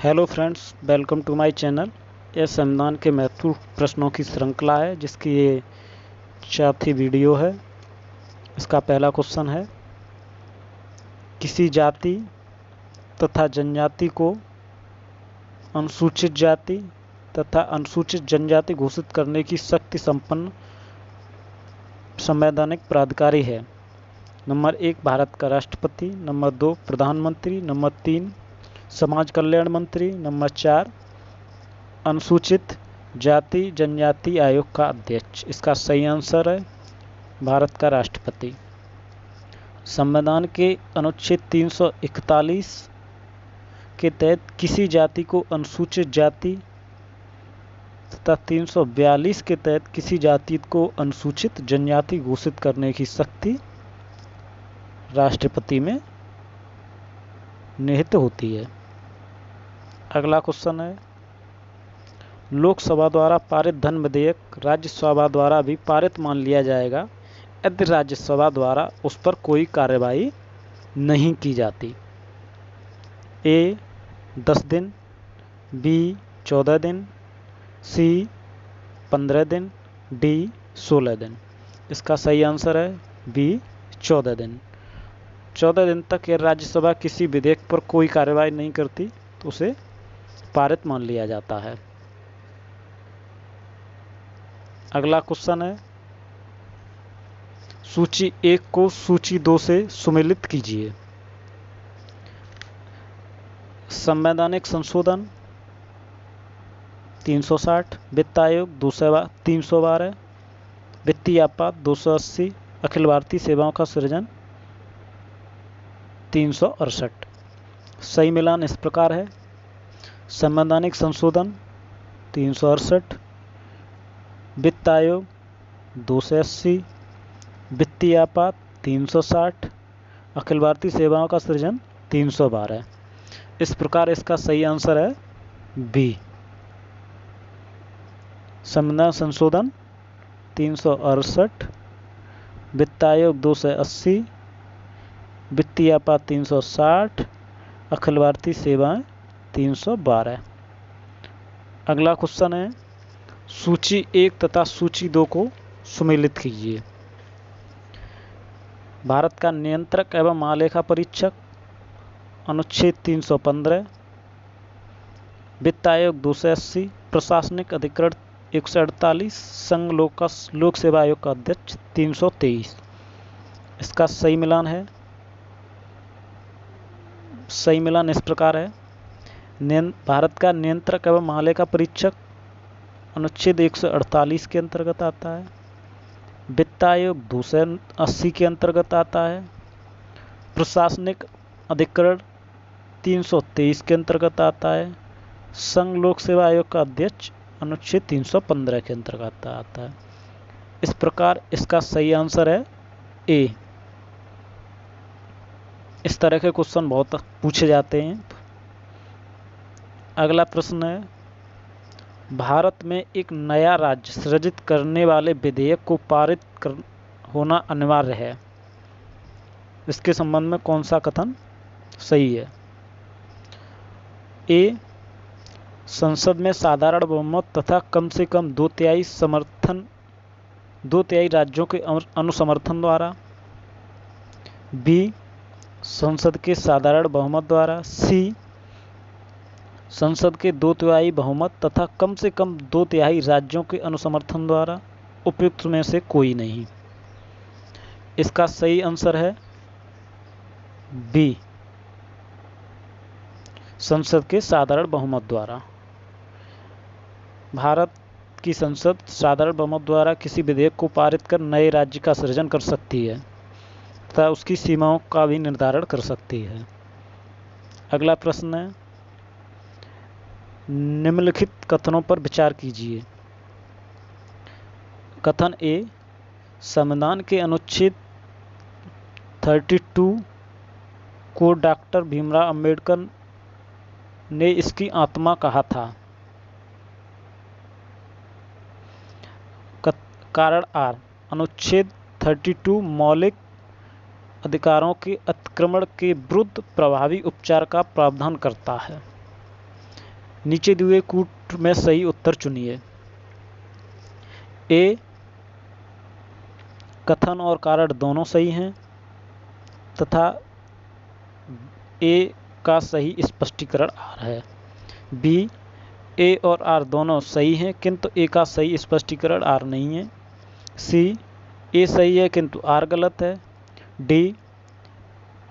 Hello friends, welcome to my channel. यह संविधान के महत्वपूर्ण प्रश्नों की श्रृंखला है जिसकी ये चौथी वीडियो है। इसका पहला क्वेश्चन है, किसी जाति तथा जनजाति को अनुसूचित जाति तथा अनुसूचित जनजाति घोषित करने की शक्ति संपन्न संवैधानिक प्राधिकारी है। नंबर 1 भारत का राष्ट्रपति, नंबर 2 प्रधानमंत्री, नंबर 3 समाज कल्याण मंत्री, नंबर 4 अनुसूचित जाति जनजाति आयोग का अध्यक्ष। इसका सही आंसर है भारत का राष्ट्रपति। संविधान के अनुच्छेद 341 के तहत किसी जाति को अनुसूचित जाति तथा 342 के तहत किसी जाति को अनुसूचित जनजाति घोषित करने की शक्ति राष्ट्रपति में निहित होती है। अगला क्वेश्चन है, लोकसभा द्वारा पारित धन विधेयक राज्यसभा द्वारा भी पारित मान लिया जाएगा यदि राज्यसभा द्वारा उस पर कोई कार्यवाही नहीं की जाती। ए 10 दिन, बी 14 दिन, सी 15 दिन, डी 16 दिन। इसका सही आंसर है बी 14 दिन। 14 दिन तक यह राज्यसभा किसी विधेयक पर कोई कार्यवाही नहीं करती तो उसे पारित मान लिया जाता है। अगला क्वेश्चन है, सूची 1 को सूची 2 से सुमेलित कीजिए। संवैधानिक संशोधन 360, वित्त आयोग 312, वित्तीय आपात 280, अखिल भारतीय सेवाओं का सृजन 368। सही मिलान इस प्रकार है, संवैधानिक संशोधन 368, वित्त आयोग 280, वित्तीय आपात 360, अखिल भारतीय सेवाओं का सृजन 312। इस प्रकार इसका सही आंसर है बी। संविधान संशोधन 368, वित्त आयोग 280, वित्तीय आपात 360, अखिल भारतीय सेवाएं 312। अगला क्वेश्चन है, सूची 1 तथा सूची 2 को सुमेलित कीजिए। भारत का नियंत्रक एवं महालेखा परीक्षक अनुच्छेद 315, वित्त आयोग 280, प्रशासनिक अधिकरण 148, संघ लोक सेवा आयोग का अध्यक्ष 323। इसका सही मिलान है, सही मिलान इस प्रकार है, भारत का नियंत्रक एवं महालेखा परीक्षक अनुच्छेद 148 के अंतर्गत आता है, वित्त आयोग 280 के अंतर्गत आता है, प्रशासनिक अधिकरण 323 के अंतर्गत आता है, संघ लोक सेवा आयोग का अध्यक्ष अनुच्छेद 315 के अंतर्गत आता है। इस प्रकार इसका सही आंसर है ए। इस तरह के क्वेश्चन बहुत पूछे जाते हैं। अगला प्रश्न है, भारत में एक नया राज्य सृजित करने वाले विधेयक को पारित होना अनिवार्य है। इसके संबंध में कौन सा कथन सही है? ए, संसद में साधारण बहुमत तथा कम से कम 2/3 राज्यों के अनुसमर्थन द्वारा। बी, संसद के साधारण बहुमत द्वारा। सी, संसद के 2/3 बहुमत तथा कम से कम 2/3 राज्यों के अनुसमर्थन द्वारा। उपयुक्त में से कोई नहीं। इसका सही आंसर है बी, संसद के साधारण बहुमत द्वारा। भारत की संसद साधारण बहुमत द्वारा किसी विधेयक को पारित कर नए राज्य का सृजन कर सकती है तथा उसकी सीमाओं का भी निर्धारण कर सकती है। अगला प्रश्न है, निम्नलिखित कथनों पर विचार कीजिए। कथन ए, संविधान के अनुच्छेद 32 को डॉक्टर भीमराव अंबेडकर ने इसकी आत्मा कहा था। कारण आर, अनुच्छेद 32 मौलिक अधिकारों के अतिक्रमण के विरुद्ध प्रभावी उपचार का प्रावधान करता है। नीचे दिए हुए कूट में सही उत्तर चुनिए। ए, कथन और कारण दोनों सही हैं तथा ए का सही स्पष्टीकरण आर है। बी, ए और आर दोनों सही हैं किंतु ए का सही स्पष्टीकरण आर नहीं है। सी, ए सही है किंतु आर गलत है। डी,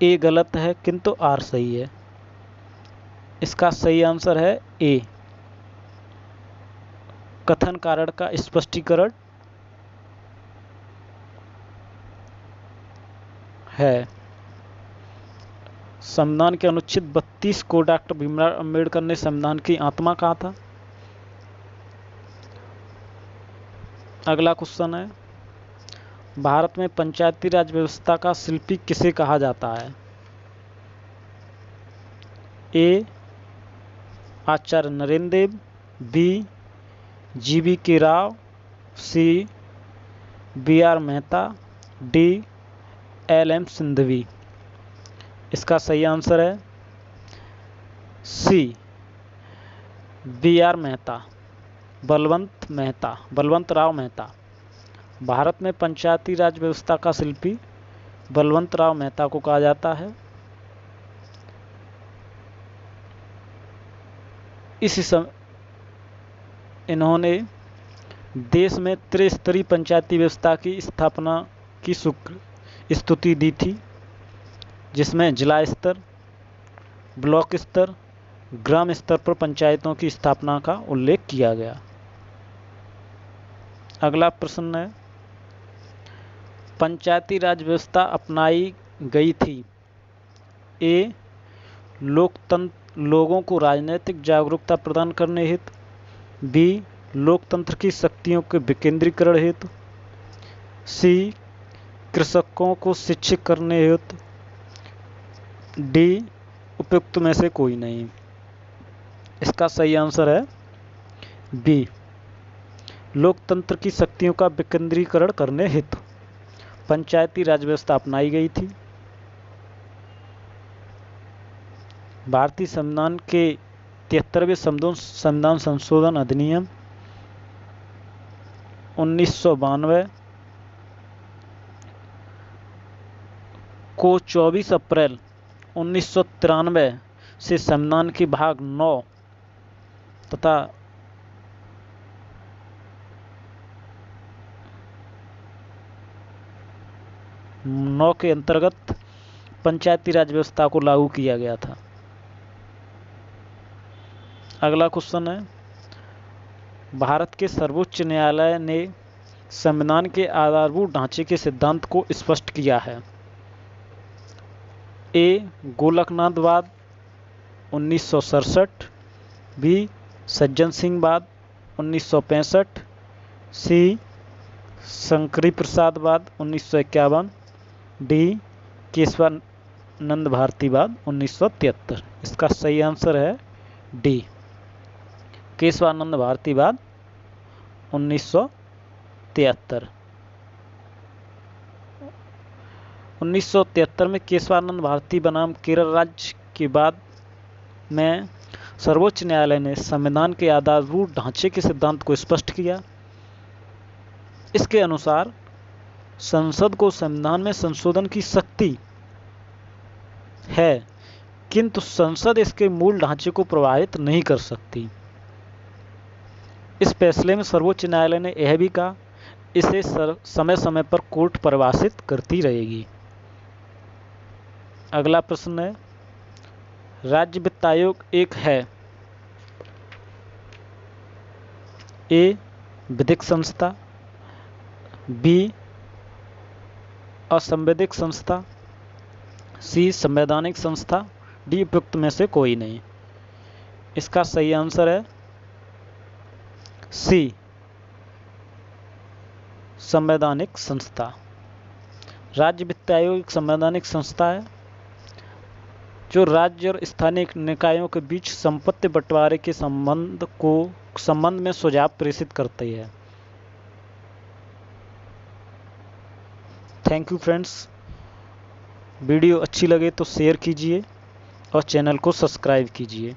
ए गलत है किंतु आर सही है। इसका सही आंसर है ए, कथन कारण का स्पष्टीकरण है। संविधान के अनुच्छेद 32 को डॉक्टर भीमराव अंबेडकर ने संविधान की आत्मा कहा था। अगला क्वेश्चन है, भारत में पंचायती राज व्यवस्था का शिल्पी किसे कहा जाता है? A, Acharya Narendra Dev. B, GV.K. Rao. C, B.R. Mehta. D, L.M. Singhvi. इसका सही आंसर है सी, B.R. मेहता, बलवंत राव मेहता। भारत में पंचायती राज व्यवस्था का शिल्पी बलवंत राव मेहता को कहा जाता है। इसी समय इन्होंने देश में त्रिस्तरीय पंचायती व्यवस्था की स्थापना की स्तुति दी थी, जिसमें जिला स्तर, ब्लॉक स्तर, ग्राम स्तर पर पंचायतों की स्थापना का उल्लेख किया गया। अगला प्रश्न है, पंचायती राज व्यवस्था अपनाई गई थी। ए, लोगों को राजनीतिक जागरूकता प्रदान करने हेतु। बी, लोकतंत्र की शक्तियों के विकेंद्रीकरण हेतु। सी, कृषकों को शिक्षित करने हेतु। डी, उपयुक्त में से कोई नहीं। इसका सही आंसर है बी, लोकतंत्र की शक्तियों का विकेंद्रीकरण करने हेतु पंचायती राज व्यवस्था अपनाई गई थी। भारतीय संविधान के 73वें संविधान संशोधन अधिनियम 1992 को 24 अप्रैल 1993 से संविधान के भाग 9 तथा के अंतर्गत पंचायती राज व्यवस्था को लागू किया गया था। अगला क्वेश्चन है, भारत के सर्वोच्च न्यायालय ने संविधान के आधारभूत ढांचे के सिद्धांत को स्पष्ट किया है। ए, गोलकनाथवाद 1967। बी, सज्जन सिंह वाद 1965। सी, शंकरी प्रसाद वाद 1951। डी, केशवानंद भारती वाद 1973। इसका सही आंसर है डी, केशवानंद भारती वाद 1973। 1973 में केशवानंद भारती बनाम केरल राज्य के बाद में सर्वोच्च न्यायालय ने संविधान के आधारभूत ढांचे के सिद्धांत को स्पष्ट किया। इसके अनुसार संसद को संविधान में संशोधन की शक्ति है, किंतु संसद इसके मूल ढांचे को प्रभावित नहीं कर सकती। इस फैसले में सर्वोच्च न्यायालय ने यह भी कहा, इसे समय समय पर कोर्ट परिभाषित करती रहेगी। अगला प्रश्न है, राज्य वित्त आयोग एक है। ए, विधिक संस्था। बी, असंवैधानिक संस्था। सी, संवैधानिक संस्था। डी, उपयुक्त में से कोई नहीं। इसका सही आंसर है सी, संवैधानिक संस्था। राज्य वित्त आयोग एक संवैधानिक संस्था है जो राज्य और स्थानीय निकायों के बीच संपत्ति बंटवारे के संबंध में सुझाव प्रेषित करती है। Thank you friends. वीडियो अच्छी लगे तो शेयर कीजिए और चैनल को सब्सक्राइब कीजिए।